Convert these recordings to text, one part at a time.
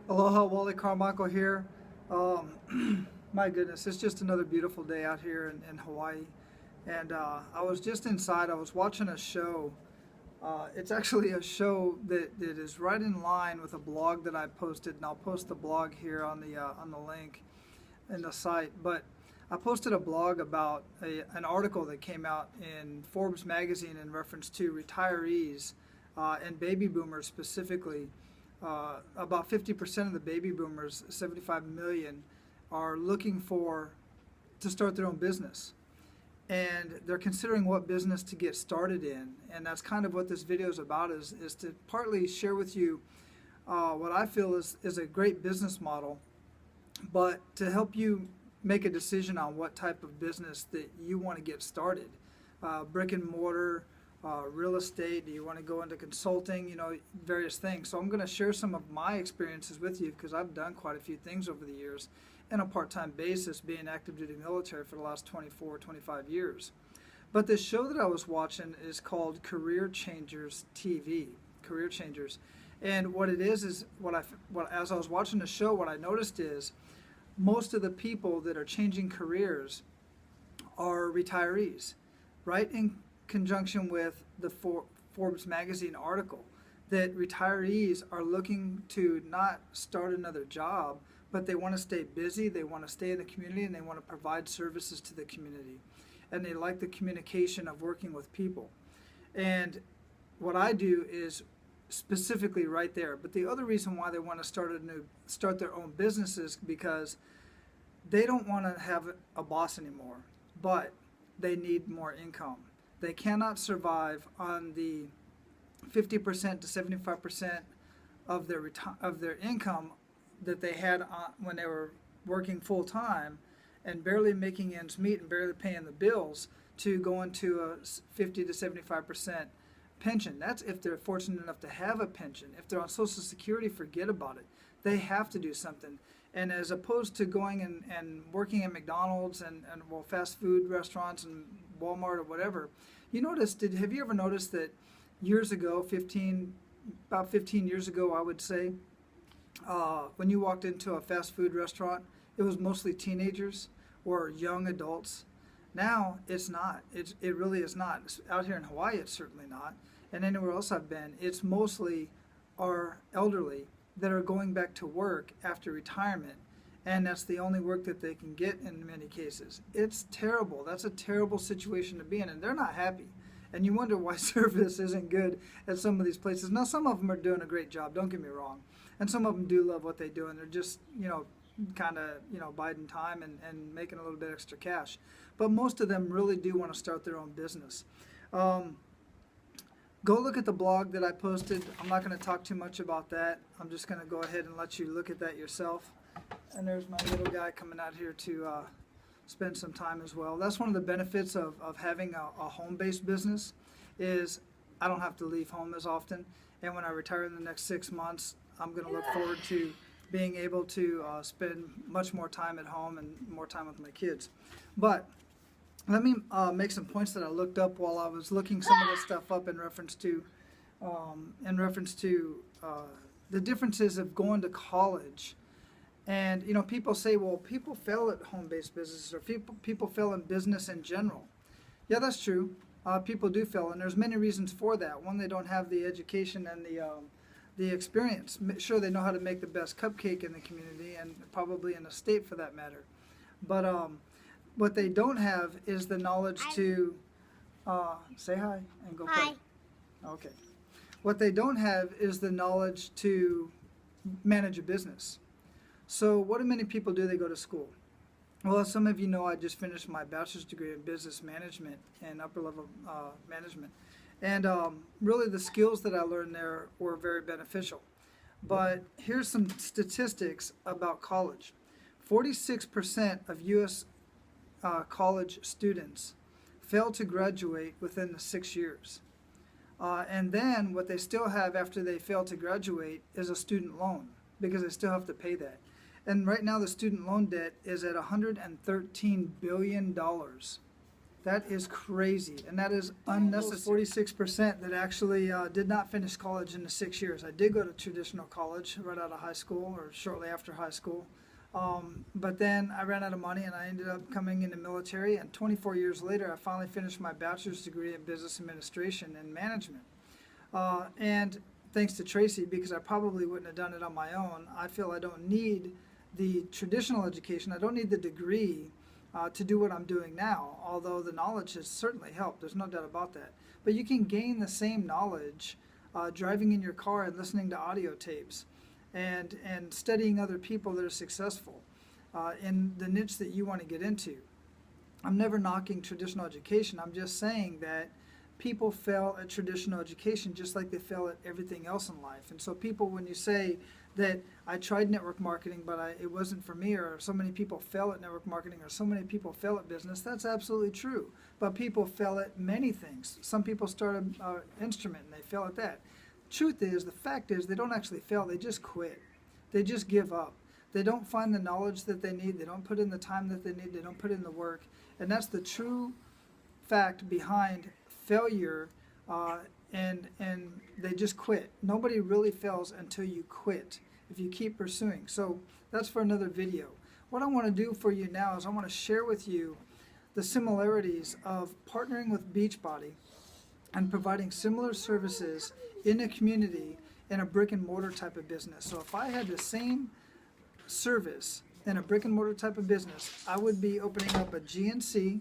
Aloha, Wally Carmichael here. My goodness, it's just another beautiful day out here in Hawaii. And I was just inside, I was watching a show. It's actually a show that is right in line with a blog that I posted, and I'll post the blog here on the link in the site. But I posted a blog about an article that came out in Forbes magazine in reference to retirees and baby boomers specifically. About 50% of the baby boomers, 75 million, are looking to start their own business. And they're considering what business to get started in. And that's kind of what this video is about, is to partly share with you what I feel is a great business model, but to help you make a decision on what type of business that you want to get started. Brick and mortar, real estate, do you want to go into consulting, various things. So I'm going to share some of my experiences with you because I've done quite a few things over the years on a part-time basis, being active duty military for the last 24, 25 years. But the show that I was watching is called Career Changers TV, Career Changers. And what it is as I was watching the show, what I noticed is most of the people that are changing careers are retirees, right? In conjunction with the Forbes magazine article, that retirees are looking to not start another job, but they want to stay busy, they want to stay in the community, and they want to provide services to the community. And they like the communication of working with people. And what I do is specifically right there. But the other reason why they want to start their own business is because they don't want to have a boss anymore, but they need more income. They cannot survive on the 50% to 75% of their income that they had when they were working full time and barely making ends meet and barely paying the bills, to go into a 50 to 75% pension. That's if they're fortunate enough to have a pension. If they're on Social Security, forget about it. They have to do something. And as opposed to going and working at McDonald's and fast food restaurants and Walmart or whatever, have you ever noticed that years ago, about 15 years ago, I would say, when you walked into a fast food restaurant, it was mostly teenagers or young adults. Now it's not. It really is not. Out here in Hawaii, it's certainly not. And anywhere else I've been, it's mostly our elderly that are going back to work after retirement. And that's the only work that they can get in many cases. It's terrible. That's a terrible situation to be in, and they're not happy. And you wonder why service isn't good at some of these places. Now, some of them are doing a great job, don't get me wrong. And some of them do love what they do, and they're just, kind of, biding time and making a little bit extra cash. But most of them really do want to start their own business. Go look at the blog that I posted. I'm not going to talk too much about that. I'm just going to go ahead and let you look at that yourself. And there's my little guy coming out here to spend some time as well. That's one of the benefits of having a home-based business, is I don't have to leave home as often. And when I retire in the next 6 months, I'm going to look forward to being able to spend much more time at home and more time with my kids. But let me make some points that I looked up while I was looking some of this stuff up in reference to the differences of going to college. And people say, well, people fail at home-based businesses, or people fail in business in general. Yeah, that's true. People do fail, and there's many reasons for that. One, they don't have the education and the experience. Sure, they know how to make the best cupcake in the community, and probably in the state for that matter. But what they don't have is the knowledge to say hi and go play. Okay. What they don't have is the knowledge to manage a business. So what do many people do? They go to school. Well, as some of you know, I just finished my bachelor's degree in business management and upper level management. And really the skills that I learned there were very beneficial. But here's some statistics about college. 46% of U.S. College students fail to graduate within the 6 years. And then what they still have after they fail to graduate is a student loan, because they still have to pay that. And right now the student loan debt is at $113 billion. That is crazy, and that is unnecessary. 46% that actually did not finish college in the 6 years. I did go to traditional college right out of high school or shortly after high school. But then I ran out of money and I ended up coming in the military, and 24 years later I finally finished my bachelor's degree in business administration and management. And thanks to Tracy, because I probably wouldn't have done it on my own, I feel I don't need the traditional education. I don't need the degree to do what I'm doing now, although the knowledge has certainly helped. There's no doubt about that. But you can gain the same knowledge driving in your car and listening to audio tapes and studying other people that are successful in the niche that you want to get into. I'm never knocking traditional education. I'm just saying that people fail at traditional education just like they fail at everything else in life. And so people, when you say that I tried network marketing but it wasn't for me, or so many people fail at network marketing, or so many people fail at business, that's absolutely true. But people fail at many things. Some people start an instrument and they fail at that. The fact is they don't actually fail, they just quit. They just give up. They don't find the knowledge that they need, they don't put in the time that they need, they don't put in the work. And that's the true fact behind failure, and they just quit. Nobody really fails until you quit, if you keep pursuing. So that's for another video. What I want to do for you now is I want to share with you the similarities of partnering with Beachbody and providing similar services in a community in a brick and mortar type of business. So if I had the same service in a brick and mortar type of business, I would be opening up a GNC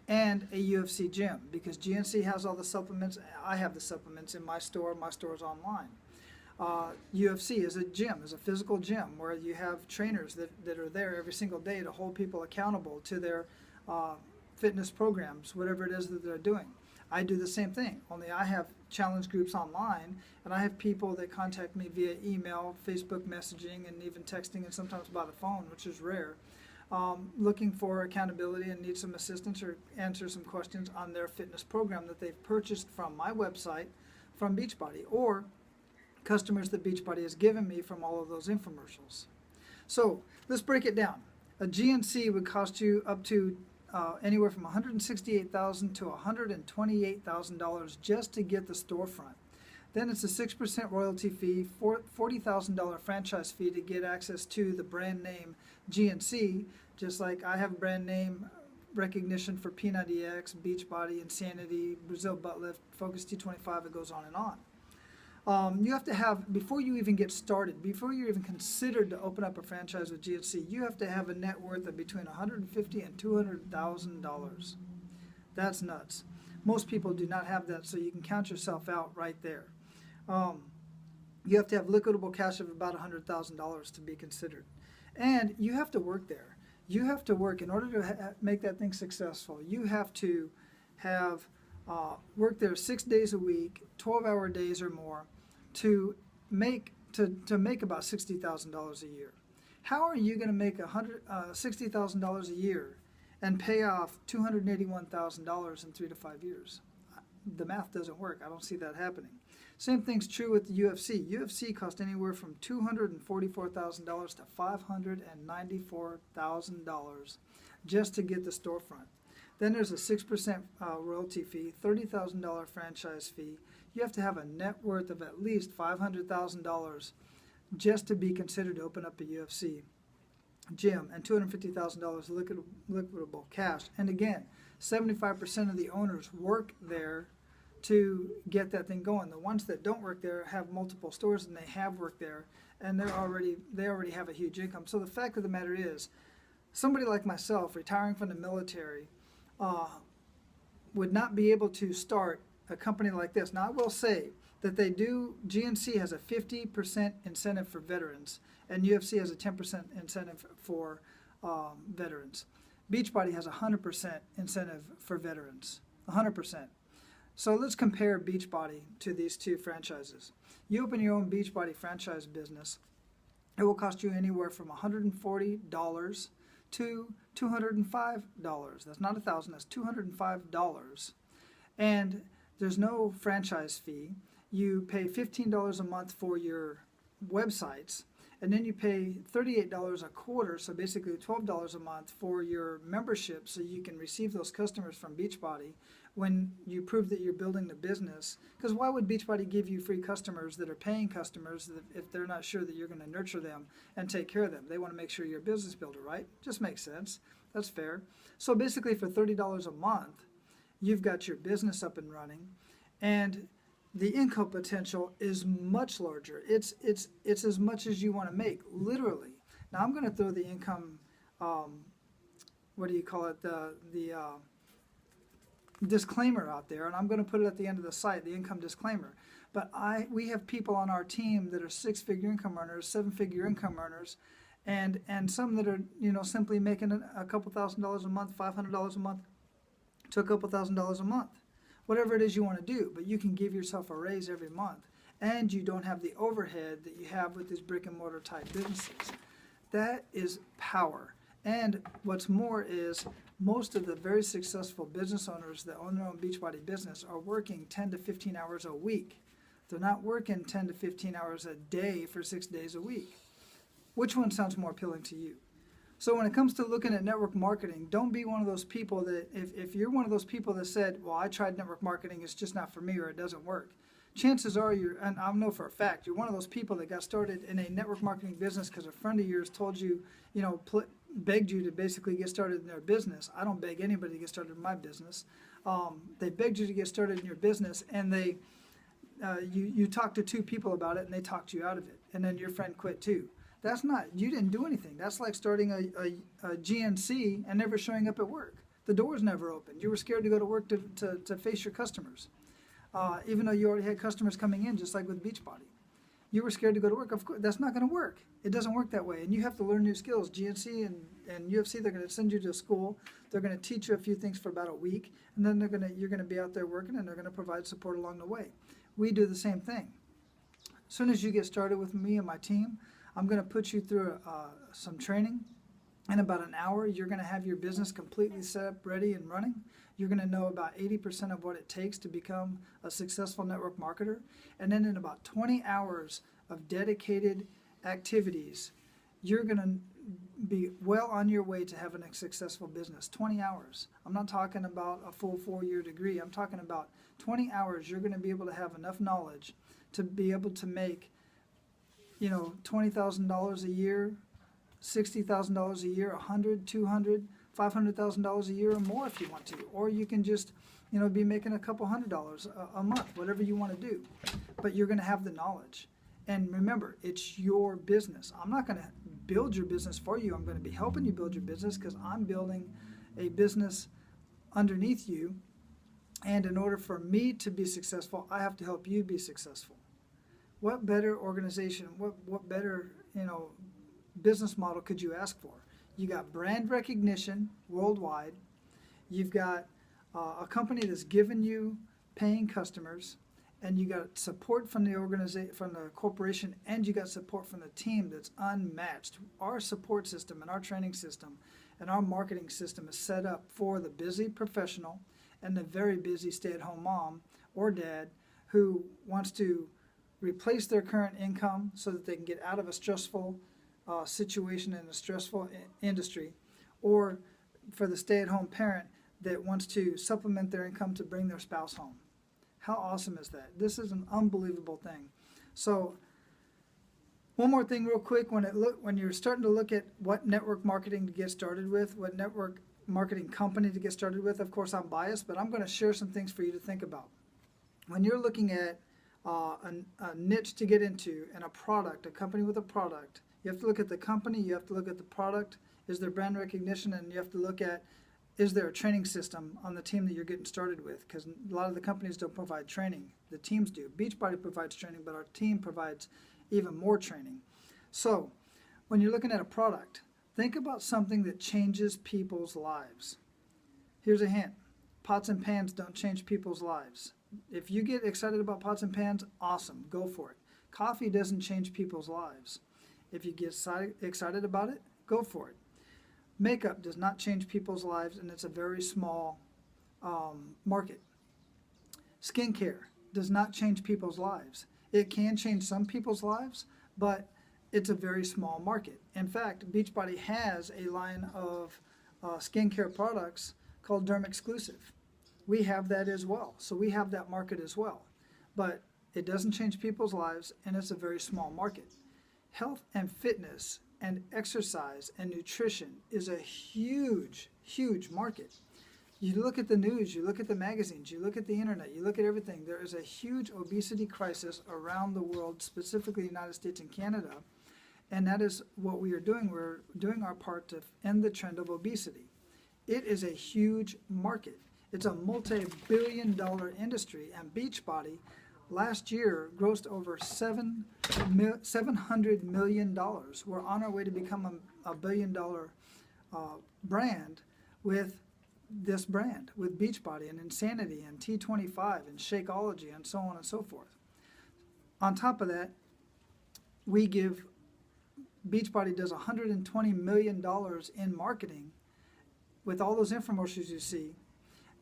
and a UFC gym, because GNC has all the supplements. I have the supplements in my store. My store is online. UFC is a gym, is a physical gym where you have trainers that are there every single day to hold people accountable to their fitness programs, whatever it is that they're doing. I do the same thing, only I have challenge groups online, and I have people that contact me via email, Facebook messaging, and even texting, and sometimes by the phone, which is rare, looking for accountability and need some assistance or answer some questions on their fitness program that they've purchased from my website, from Beachbody, or customers that Beachbody has given me from all of those infomercials. So let's break it down. A GNC would cost you up to anywhere from $168,000 to $128,000 just to get the storefront. Then it's a 6% royalty fee, $40,000 franchise fee to get access to the brand name GNC, just like I have brand name recognition for P90X, Beachbody, Insanity, Brazil Butt Lift, Focus T25, it goes on and on. You have to have, before you even get started, before you're even considered to open up a franchise with GNC, you have to have a net worth of between $150,000 and $200,000. That's nuts. Most people do not have that, so you can count yourself out right there. You have to have liquidable cash of about $100,000 to be considered. And you have to work there. You have to work in order to make that thing successful. You have to have worked there 6 days a week, 12-hour days or more, to make about $60,000 a year. How are you going to make $60,000 a year and pay off $281,000 in 3 to 5 years? The math doesn't work. I don't see that happening. Same thing's true with the UFC. UFC cost anywhere from $244,000 to $594,000 just to get the storefront. Then there's a 6% royalty fee, $30,000 franchise fee. You have to have a net worth of at least $500,000 just to be considered to open up a UFC gym, and $250,000 liquidable cash. And again, 75% of the owners work there to get that thing going. The ones that don't work there have multiple stores, and they have worked there, and they already have a huge income. So the fact of the matter is, somebody like myself, retiring from the military, would not be able to start a company like this. Now, I will say that GNC has a 50% incentive for veterans, and UFC has a 10% incentive for veterans. Beachbody has a 100% incentive for veterans, 100%. So let's compare Beachbody to these two franchises. You open your own Beachbody franchise business, it will cost you anywhere from $140 to $205. That's not $1,000, that's $205. And there's no franchise fee. You pay $15 a month for your websites, and then you pay $38 a quarter, so basically $12 a month for your membership, so you can receive those customers from Beachbody when you prove that you're building the business. Because why would Beachbody give you free customers that are paying customers if they're not sure that you're going to nurture them and take care of them? They want to make sure you're a business builder, right? Just makes sense. That's fair. So basically for $30 a month, you've got your business up and running, and the income potential is much larger. It's as much as you want to make, literally. Now I'm going to throw the income, what do you call it, the disclaimer out there, and I'm going to put it at the end of the site, the income disclaimer. But we have people on our team that are six-figure income earners, seven-figure income earners, and some that are, you know, simply making a couple $1,000s a month, $500 a month to a couple $1,000s a month. Whatever it is you want to do, but you can give yourself a raise every month, and you don't have the overhead that you have with these brick and mortar type businesses. That is power. And what's more is most of the very successful business owners that own their own Beachbody business are working 10 to 15 hours a week. They're not working 10 to 15 hours a day for 6 days a week. Which one sounds more appealing to you? So when it comes to looking at network marketing, don't be one of those people that, if you're one of those people that said, well, I tried network marketing, it's just not for me, or it doesn't work. Chances are and I know for a fact, you're one of those people that got started in a network marketing business because a friend of yours told you, you know, begged you to basically get started in their business. I don't beg anybody to get started in my business. They begged you to get started in your business, and you talked to two people about it, and they talked you out of it, and then your friend quit too. That's not, you didn't do anything. That's like starting a GNC and never showing up at work. The doors never opened. You were scared to go to work to face your customers, even though you already had customers coming in, just like with Beachbody. You were scared to go to work. Of course, that's not going to work. It doesn't work that way, and you have to learn new skills. GNC and UFC, they're going to send you to school. They're going to teach you a few things for about a week, and then you're going to be out there working, and they're going to provide support along the way. We do the same thing. As soon as you get started with me and my team, I'm going to put you through some training. In about an hour, you're going to have your business completely set up, ready, and running. You're going to know about 80% of what it takes to become a successful network marketer. And then in about 20 hours of dedicated activities, you're going to be well on your way to having a successful business. 20 hours. I'm not talking about a full 4-year degree. I'm talking about 20 hours. You're going to be able to have enough knowledge to be able to make, you know, $20,000 a year, $60,000 a year, $100,000, $200,000, $500,000 a year or more if you want to. Or you can just, you know, be making a couple $100 a month, whatever you want to do. But you're going to have the knowledge. And remember, it's your business. I'm not going to build your business for you. I'm going to be helping you build your business because I'm building a business underneath you. And in order for me to be successful, I have to help you be successful. What better organization, what better, you know, business model could you ask for? You got brand recognition worldwide. You've got a company that's given you paying customers, and you got support from the organization, from the corporation, and you got support from the team that's unmatched. Our support system and our training system and our marketing system is set up for the busy professional and the very busy stay-at-home mom or dad who wants to replace their current income so that they can get out of a stressful situation in a stressful industry, or for the stay-at-home parent that wants to supplement their income to bring their spouse home. How awesome is that? This is an unbelievable thing. So one more thing real quick, when you're starting to look at what network marketing to get started with, what network marketing company to get started with, of course I'm biased, but I'm going to share some things for you to think about. When you're looking at a niche to get into and a product, a company with a product, you have to look at the company, you have to look at the product, is there brand recognition, and you have to look at, is there a training system on the team that you're getting started with? Because a lot of the companies don't provide training. The teams do. Beachbody provides training, but our team provides even more training. So when you're looking at a product, think about something that changes people's lives. Here's a hint. Pots and pans don't change people's lives. If you get excited about pots and pans, awesome, go for it. Coffee doesn't change people's lives. If you get excited about it, go for it. Makeup does not change people's lives, and it's a very small market. Skincare does not change people's lives. It can change some people's lives, but it's a very small market. In fact, Beachbody has a line of skincare products called Derm Exclusive. We have that as well. So we have that market as well. But it doesn't change people's lives, and it's a very small market. Health and fitness and exercise and nutrition is a huge, huge market. You look at the news, you look at the magazines, you look at the internet, you look at everything. There is a huge obesity crisis around the world, specifically the United States and Canada. And that is what we are doing. We're doing our part to end the trend of obesity. It is a huge market. It's a multi-billion-dollar industry, and Beachbody last year grossed over $700 million. We're on our way to become a billion-dollar brand with this brand, with Beachbody and Insanity and T25 and Shakeology and so on and so forth. On top of that, Beachbody does $120 million in marketing with all those infomercials you see,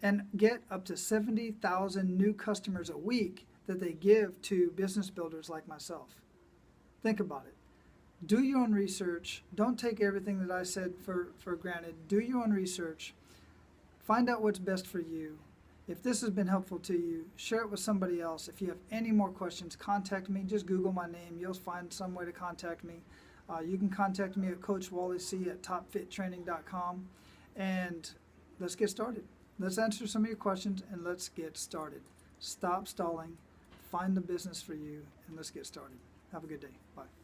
and get up to 70,000 new customers a week that they give to business builders like myself. Think about it. Do your own research. Don't take everything that I said for granted. Do your own research. Find out what's best for you. If this has been helpful to you, share it with somebody else. If you have any more questions, contact me. Just Google my name. You'll find some way to contact me. You can contact me at Coach Wally C at topfittraining.com. And let's get started. Let's answer some of your questions, and let's get started. Stop stalling. Find the business for you, and let's get started. Have a good day. Bye.